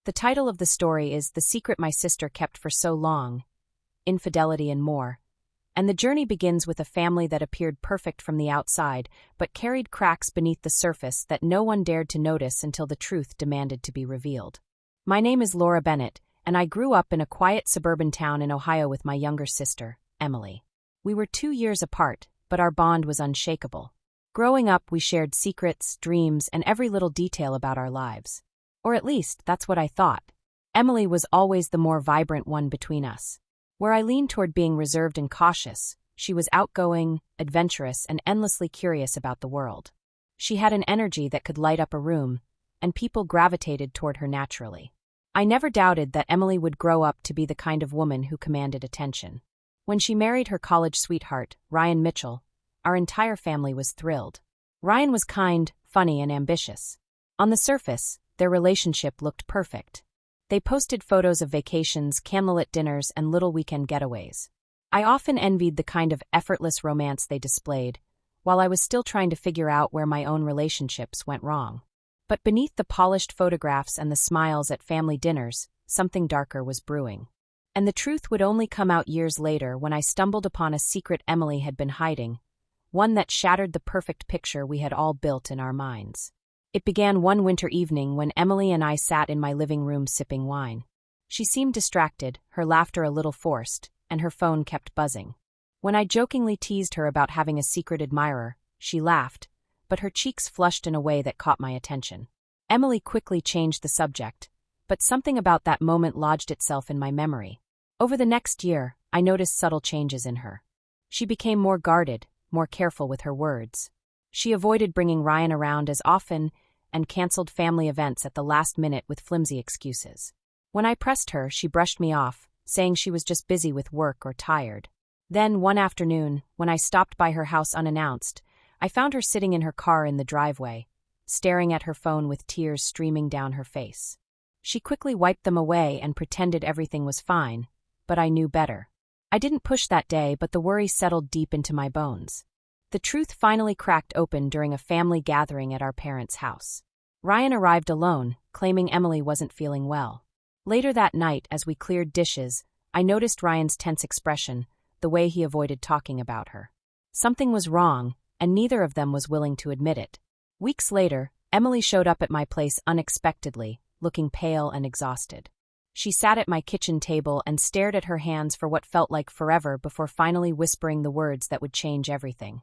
The title of the story is The Secret My Sister Kept for So Long, Infidelity and More, and the journey begins with a family that appeared perfect from the outside but carried cracks beneath the surface that no one dared to notice until the truth demanded to be revealed. My name is Laura Bennett, and I grew up in a quiet suburban town in Ohio with my younger sister, Emily. We were 2 years apart, but our bond was unshakable. Growing up, we shared secrets, dreams, and every little detail about our lives. Or at least, that's what I thought. Emily was always the more vibrant one between us. Where I leaned toward being reserved and cautious, she was outgoing, adventurous, and endlessly curious about the world. She had an energy that could light up a room, and people gravitated toward her naturally. I never doubted that Emily would grow up to be the kind of woman who commanded attention. When she married her college sweetheart, Ryan Mitchell, our entire family was thrilled. Ryan was kind, funny, and ambitious. On the surface, their relationship looked perfect. They posted photos of vacations, candlelit dinners, and little weekend getaways. I often envied the kind of effortless romance they displayed, while I was still trying to figure out where my own relationships went wrong. But beneath the polished photographs and the smiles at family dinners, something darker was brewing. And the truth would only come out years later when I stumbled upon a secret Emily had been hiding, one that shattered the perfect picture we had all built in our minds. It began one winter evening when Emily and I sat in my living room sipping wine. She seemed distracted, her laughter a little forced, and her phone kept buzzing. When I jokingly teased her about having a secret admirer, she laughed, but her cheeks flushed in a way that caught my attention. Emily quickly changed the subject, but something about that moment lodged itself in my memory. Over the next year, I noticed subtle changes in her. She became more guarded, more careful with her words. She avoided bringing Ryan around as often and canceled family events at the last minute with flimsy excuses. When I pressed her, she brushed me off, saying she was just busy with work or tired. Then, one afternoon, when I stopped by her house unannounced, I found her sitting in her car in the driveway, staring at her phone with tears streaming down her face. She quickly wiped them away and pretended everything was fine, but I knew better. I didn't push that day, but the worry settled deep into my bones. The truth finally cracked open during a family gathering at our parents' house. Ryan arrived alone, claiming Emily wasn't feeling well. Later that night, as we cleared dishes, I noticed Ryan's tense expression, the way he avoided talking about her. Something was wrong, and neither of them was willing to admit it. Weeks later, Emily showed up at my place unexpectedly, looking pale and exhausted. She sat at my kitchen table and stared at her hands for what felt like forever before finally whispering the words that would change everything.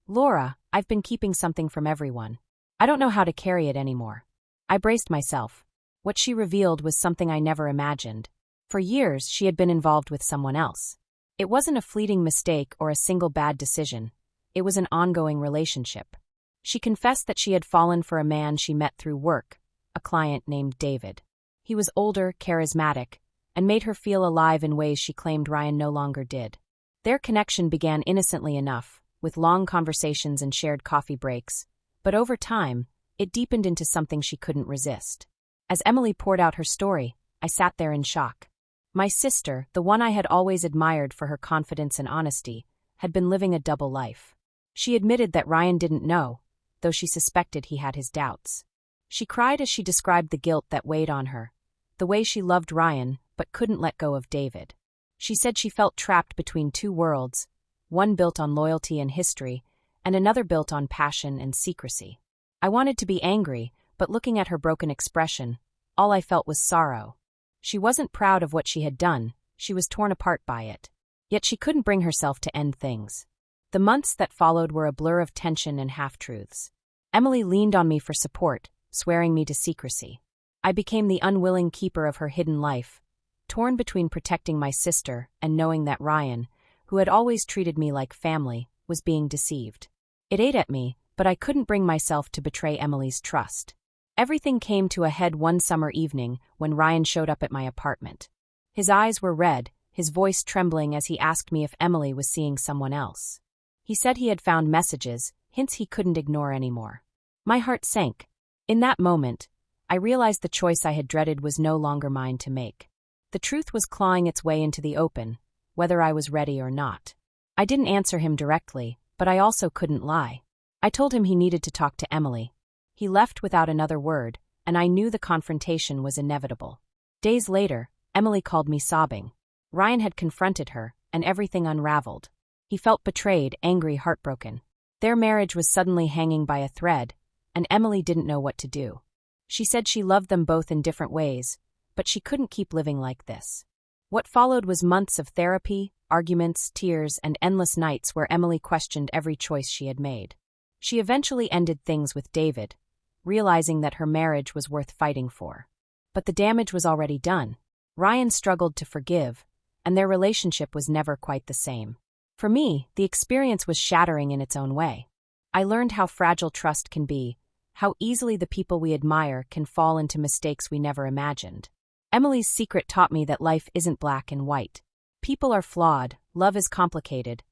"Laura, I've been keeping something from everyone. I don't know how to carry it anymore." I braced myself. What she revealed was something I never imagined. For years, she had been involved with someone else. It wasn't a fleeting mistake or a single bad decision. It was an ongoing relationship. She confessed that she had fallen for a man she met through work, a client named David. He was older, charismatic, and made her feel alive in ways she claimed Ryan no longer did. Their connection began innocently enough, with long conversations and shared coffee breaks, but over time, it deepened into something she couldn't resist. As Emily poured out her story, I sat there in shock. My sister, the one I had always admired for her confidence and honesty, had been living a double life. She admitted that Ryan didn't know, though she suspected he had his doubts. She cried as she described the guilt that weighed on her, the way she loved Ryan but couldn't let go of David. She said she felt trapped between two worlds, one built on loyalty and history, and another built on passion and secrecy. I wanted to be angry, but looking at her broken expression, all I felt was sorrow. She wasn't proud of what she had done, she was torn apart by it. Yet she couldn't bring herself to end things. The months that followed were a blur of tension and half-truths. Emily leaned on me for support, swearing me to secrecy. I became the unwilling keeper of her hidden life, torn between protecting my sister and knowing that Ryan, who had always treated me like family, was being deceived. It ate at me, but I couldn't bring myself to betray Emily's trust. Everything came to a head one summer evening when Ryan showed up at my apartment. His eyes were red, his voice trembling as he asked me if Emily was seeing someone else. He said he had found messages, hints he couldn't ignore anymore. My heart sank. In that moment, I realized the choice I had dreaded was no longer mine to make. The truth was clawing its way into the open, whether I was ready or not. I didn't answer him directly, but I also couldn't lie. I told him he needed to talk to Emily. He left without another word, and I knew the confrontation was inevitable. Days later, Emily called me sobbing. Ryan had confronted her, and everything unraveled. He felt betrayed, angry, heartbroken. Their marriage was suddenly hanging by a thread, and Emily didn't know what to do. She said she loved them both in different ways, but she couldn't keep living like this. What followed was months of therapy, arguments, tears, and endless nights where Emily questioned every choice she had made. She eventually ended things with David, realizing that her marriage was worth fighting for. But the damage was already done. Ryan struggled to forgive, and their relationship was never quite the same. For me, the experience was shattering in its own way. I learned how fragile trust can be, how easily the people we admire can fall into mistakes we never imagined. Emily's secret taught me that life isn't black and white. People are flawed, love is complicated,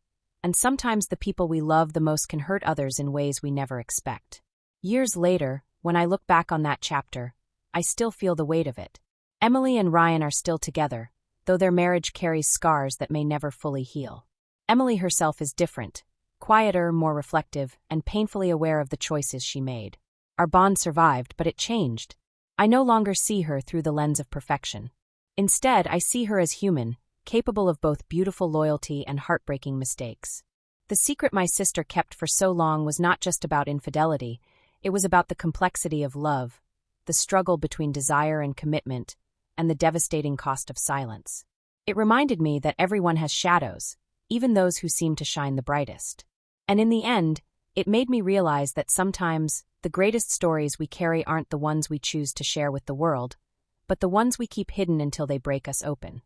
and sometimes the people we love the most can hurt others in ways we never expect. Years later, when I look back on that chapter, I still feel the weight of it. Emily and Ryan are still together, though their marriage carries scars that may never fully heal. Emily herself is different, quieter, more reflective, and painfully aware of the choices she made. Our bond survived, but it changed. I no longer see her through the lens of perfection. Instead, I see her as human, capable of both beautiful loyalty and heartbreaking mistakes. The secret my sister kept for so long was not just about infidelity, it was about the complexity of love, the struggle between desire and commitment, and the devastating cost of silence. It reminded me that everyone has shadows, even those who seem to shine the brightest. And in the end, it made me realize that sometimes the greatest stories we carry aren't the ones we choose to share with the world, but the ones we keep hidden until they break us open.